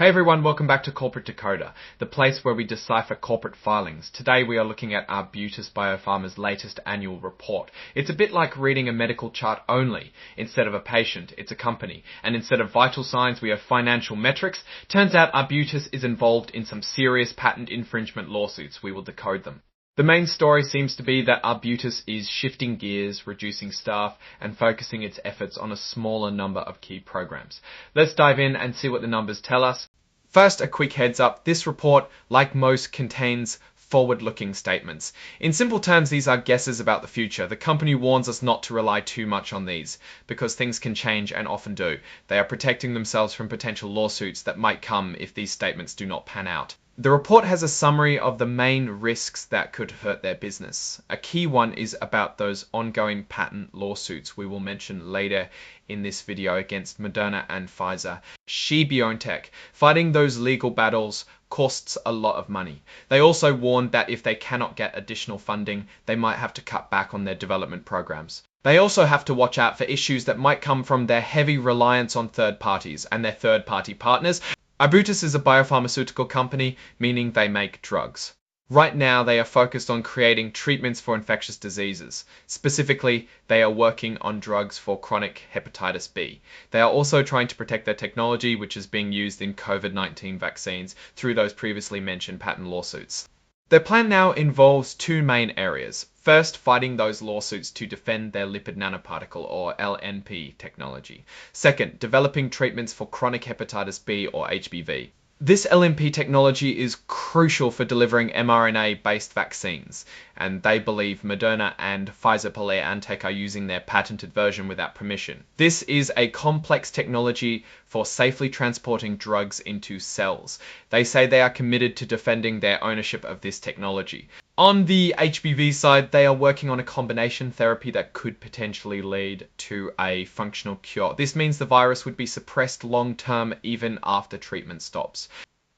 Hey everyone, welcome back to Corporate Decoder, the place where we decipher corporate filings. Today we are looking at Arbutus Biopharma's latest annual report. It's a bit like reading a medical chart only. Instead of a patient, it's a company. And instead of vital signs, we have financial metrics. Turns out Arbutus is involved in some serious patent infringement lawsuits. We will decode them. The main story seems to be that Arbutus is shifting gears, reducing staff, and focusing its efforts on a smaller number of key programs. Let's dive in and see what the numbers tell us. First, a quick heads up. This report, like most, contains forward-looking statements. In simple terms, these are guesses about the future. The company warns us not to rely too much on these, because things can change and often do. They are protecting themselves from potential lawsuits that might come if these statements do not pan out. The report has a summary of the main risks that could hurt their business. A key one is about those ongoing patent lawsuits we will mention later in this video against Moderna and Pfizer. BioNTech. Fighting those legal battles costs a lot of money. They also warned that if they cannot get additional funding, they might have to cut back on their development programs. They also have to watch out for issues that might come from their heavy reliance on third parties and their third-party partners. Arbutus is a biopharmaceutical company, meaning they make drugs. Right now, they are focused on creating treatments for infectious diseases. Specifically, they are working on drugs for chronic hepatitis B. They are also trying to protect their technology, which is being used in COVID-19 vaccines, through those previously mentioned patent lawsuits. Their plan now involves two main areas. First, fighting those lawsuits to defend their lipid nanoparticle or LNP technology. Second, developing treatments for chronic hepatitis B or HBV. This LNP technology is crucial for delivering mRNA-based vaccines, and they believe Moderna and Pfizer-BioNTech are using their patented version without permission. This is a complex technology for safely transporting drugs into cells. They say they are committed to defending their ownership of this technology. On the HBV side, they are working on a combination therapy that could potentially lead to a functional cure. This means the virus would be suppressed long-term even after treatment stops.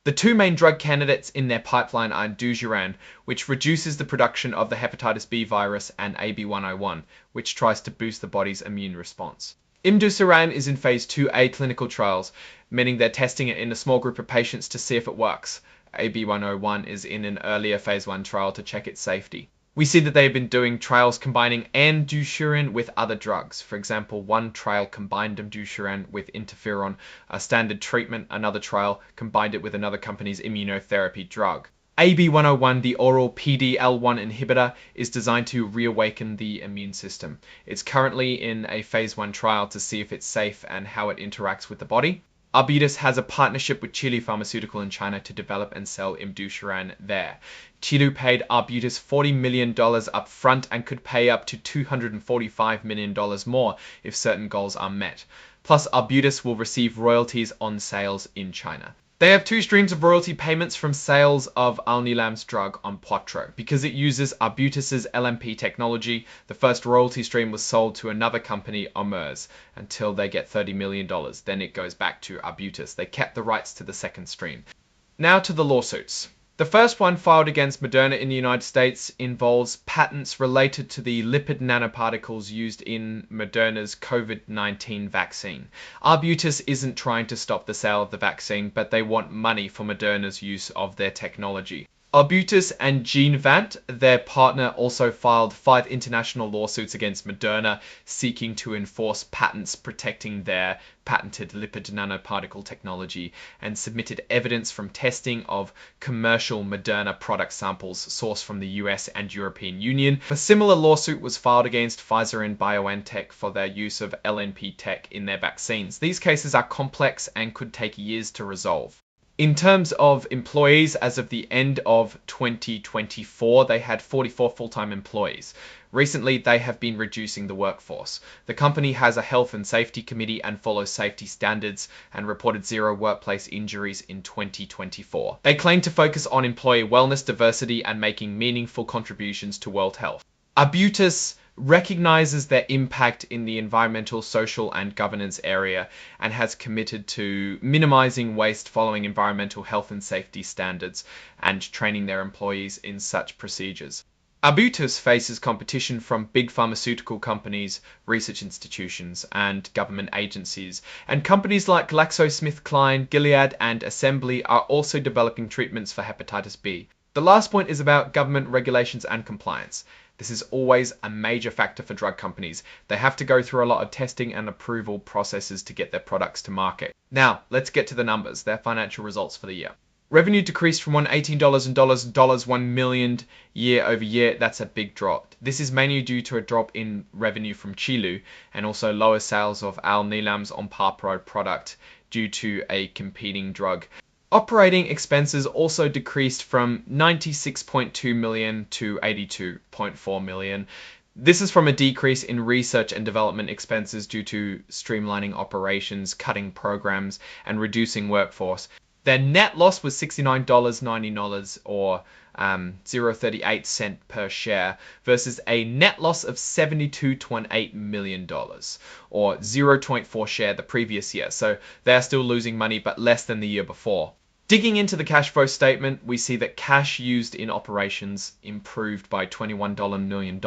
The two main drug candidates in their pipeline are imdusiran, which reduces the production of the hepatitis B virus, and AB101, which tries to boost the body's immune response. Imdusiran is in phase 2A clinical trials, meaning they're testing it in a small group of patients to see if it works. AB101 is in an earlier phase 1 trial to check its safety. We see that they've been doing trials combining imdusiran with other drugs. For example, one trial combined imdusiran with interferon, a standard treatment. Another trial combined it with another company's immunotherapy drug. AB101, the oral PD-L1 inhibitor, is designed to reawaken the immune system. It's currently in a phase 1 trial to see if it's safe and how it interacts with the body. Arbutus has a partnership with Qilu Pharmaceutical in China to develop and sell imdusiran there. Qilu paid Arbutus $40 million up front and could pay up to $245 million more if certain goals are met. Plus, Arbutus will receive royalties on sales in China. They have two streams of royalty payments from sales of Alnilam's drug Onpattro. Because it uses Arbutus's LNP technology, the first royalty stream was sold to another company, Omers, until they get $30 million. Then it goes back to Arbutus. They kept the rights to the second stream. Now to the lawsuits. The first one, filed against Moderna in the United States, involves patents related to the lipid nanoparticles used in Moderna's COVID-19 vaccine. Arbutus isn't trying to stop the sale of the vaccine, but they want money for Moderna's use of their technology. Arbutus and Genevant, their partner, also filed 5 international lawsuits against Moderna, seeking to enforce patents protecting their patented lipid nanoparticle technology, and submitted evidence from testing of commercial Moderna product samples sourced from the US and European Union. A similar lawsuit was filed against Pfizer and BioNTech for their use of LNP tech in their vaccines. These cases are complex and could take years to resolve. In terms of employees, as of the end of 2024, they had 44 full-time employees. Recently, they have been reducing the workforce. The company has a health and safety committee and follows safety standards, and reported 0 workplace injuries in 2024. They claim to focus on employee wellness, diversity, and making meaningful contributions to world health. Arbutus recognizes their impact in the environmental, social, and governance area, and has committed to minimizing waste following environmental health and safety standards and training their employees in such procedures. Arbutus faces competition from big pharmaceutical companies, research institutions, and government agencies, and companies like GlaxoSmithKline, Gilead, and Assembly are also developing treatments for hepatitis B. The last point is about government regulations and compliance. This is always a major factor for drug companies. They have to go through a lot of testing and approval processes to get their products to market. Now, let's get to the numbers, their financial results for the year. Revenue decreased from $118 in dollars 1 million year over year. That's a big drop. This is mainly due to a drop in revenue from Qilu and also lower sales of Alnilam's Onpattro product due to a competing drug. Operating expenses also decreased from $96.2 million to $82.4 million. This is from a decrease in research and development expenses due to streamlining operations, cutting programs, and reducing workforce. Their net loss was $69.90 or 0.38 per share versus a net loss of $72.8 million or 0.4 share the previous year. So they're still losing money, but less than the year before. Digging into the cash flow statement, we see that cash used in operations improved by $21 million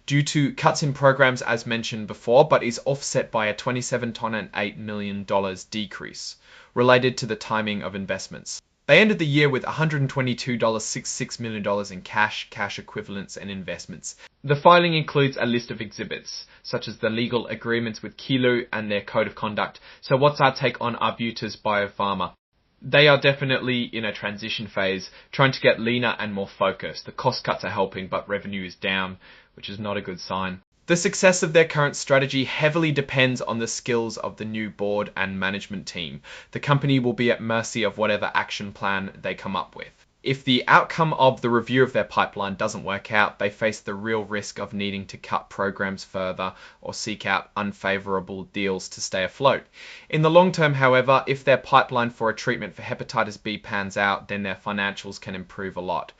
due to cuts in programs as mentioned before, but is offset by a $27.8 million decrease related to the timing of investments. They ended the year with $122.66 million in cash equivalents, and investments. The filing includes a list of exhibits, such as the legal agreements with Qilu and their code of conduct. So what's our take on Arbutus Biopharma? They are definitely in a transition phase, trying to get leaner and more focused. The cost cuts are helping, but revenue is down, which is not a good sign. The success of their current strategy heavily depends on the skills of the new board and management team. The company will be at mercy of whatever action plan they come up with. If the outcome of the review of their pipeline doesn't work out, they face the real risk of needing to cut programs further or seek out unfavorable deals to stay afloat. In the long term, however, if their pipeline for a treatment for hepatitis B pans out, then their financials can improve a lot.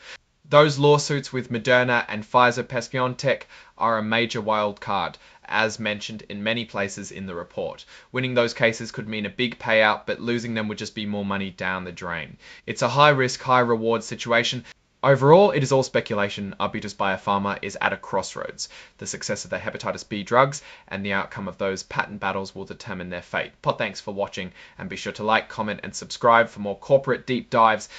Those lawsuits with Moderna and Pfizer-BioNTech are a major wild card, as mentioned in many places in the report. Winning those cases could mean a big payout, but losing them would just be more money down the drain. It's a high-risk, high-reward situation. Overall, it is all speculation. Arbutus Biopharma is at a crossroads. The success of their hepatitis B drugs and the outcome of those patent battles will determine their fate. Thanks for watching, and be sure to like, comment, and subscribe for more corporate deep dives.